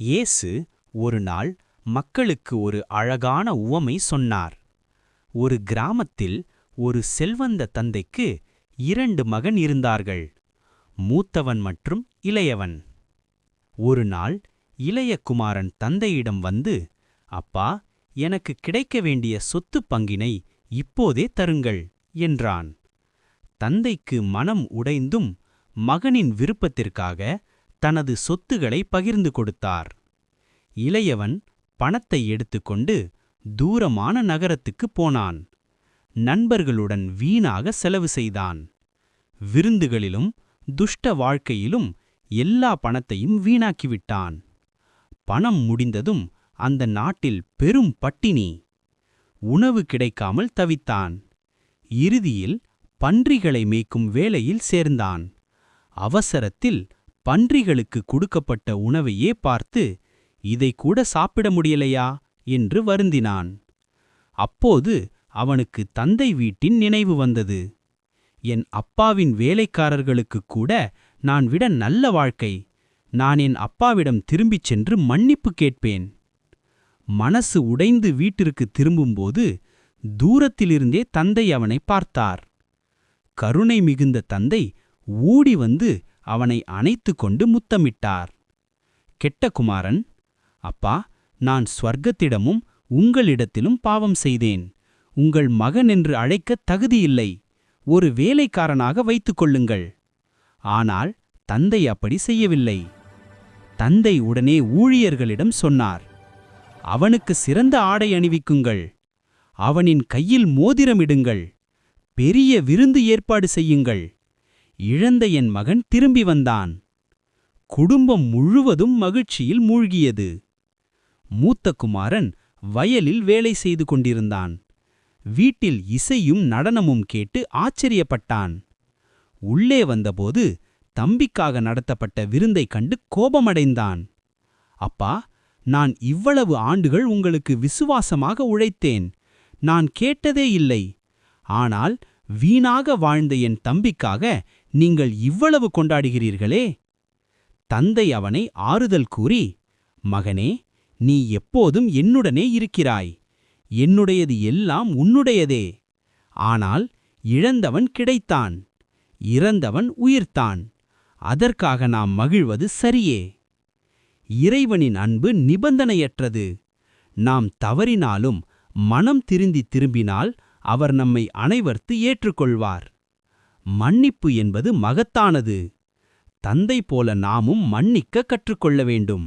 இயேசு ஒரு நாள் மக்களுக்கு ஒரு அழகான உவமை சொன்னார். ஒரு கிராமத்தில் ஒரு செல்வந்த தந்தைக்கு 2 மகன் இருந்தார்கள், மூத்தவன் மற்றும் இளையவன். ஒரு நாள் இளைய குமாரன் தந்தையிடம் வந்து, அப்பா, எனக்கு கிடைக்க வேண்டிய சொத்துப் பங்கினை இப்போதே தருங்கள் என்றான். தந்தைக்கு மனம் உடைந்தும் மகனின் விருப்பத்திற்காக தனது சொத்துகளை பகிர்ந்து கொடுத்தார். இளையவன் பணத்தை எடுத்துக்கொண்டு தூரமான நகரத்துக்குப் போனான். நண்பர்களுடன் வீணாக செலவு செய்தான். விருந்துகளிலும் துஷ்ட வாழ்க்கையிலும் எல்லா பணத்தையும் வீணாக்கிவிட்டான். பணம் முடிந்ததும் அந்த நாட்டில் பெரும் பட்டினி. உணவு கிடைக்காமல் தவித்தான். இறுதியில் பன்றிகளை மேய்க்கும் வேலையில் சேர்ந்தான். அவசரத்தில் பன்றிகளுக்கு கொடுக்கப்பட்ட உணவையே பார்த்து, இதை கூட சாப்பிட முடியலையா என்று வருந்தினான். அப்போது அவனுக்கு தந்தை வீட்டின் நினைவு வந்தது. என் அப்பாவின் வேலைக்காரர்களுக்குக் கூட நான் விட நல்ல வாழ்க்கை. நான் என் அப்பாவிடம் திரும்பிச் சென்று மன்னிப்பு கேட்பேன். மனசு உடைந்து வீட்டிற்கு திரும்பும்போது தூரத்திலிருந்தே தந்தை அவனை பார்த்தார். கருணை மிகுந்த தந்தை ஓடி வந்து அவனை அணைத்துக் கொண்டு முத்தமிட்டார். கெட்ட குமாரன், அப்பா, நான் ஸ்வர்க்கத்திடமும் உங்களிடத்திலும் பாவம் செய்தேன். உங்கள் மகன் என்று அழைக்கத் தகுதியில்லை. ஒரு வேலைக்காரனாக வைத்துக் கொள்ளுங்கள். ஆனால் தந்தை அப்படி செய்யவில்லை. தந்தை உடனே ஊழியர்களிடம் சொன்னார், அவனுக்கு சிறந்த ஆடை அணிவிக்குங்கள். அவனின் கையில் மோதிரமிடுங்கள். பெரிய விருந்து ஏற்பாடு செய்யுங்கள். இழந்த என் மகன் திரும்பி வந்தான். குடும்பம் முழுவதும் மகிழ்ச்சியில் மூழ்கியது. மூத்த குமாரன் வயலில் வேலை செய்து கொண்டிருந்தான். வீட்டில் இசையும் நடனமும் கேட்டு ஆச்சரியப்பட்டான். உள்ளே வந்தபோது தம்பிக்காக நடத்தப்பட்ட விருந்தைக் கண்டு கோபமடைந்தான். அப்பா, நான் இவ்வளவு ஆண்டுகள் உங்களுக்கு விசுவாசமாக உழைத்தேன். நான் கேட்டதே இல்லை. ஆனால் வீணாக வாழ்ந்த என் தம்பிக்காக நீங்கள் இவ்வளவு கொண்டாடுகிறீர்களே. தந்தை அவனை ஆறுதல் கூறி, மகனே, நீ எப்போதும் என்னுடனே இருக்கிறாய். என்னுடையது எல்லாம் உன்னுடையதே. ஆனால் இழந்தவன் கிடைத்தான், இறந்தவன் உயிர்த்தான். அதற்காக நாம் மகிழ்வது சரியே. இறைவனின் அன்பு நிபந்தனையற்றது. நாம் தவறினாலும் மனம் திரும்பினால் அவர் நம்மை அனைவர்த்து ஏற்றுக்கொள்வார். மன்னிப்பு என்பது மகத்தானது. தந்தை போல நாமும் மன்னிக்க கற்றுக்கொள்ள வேண்டும்.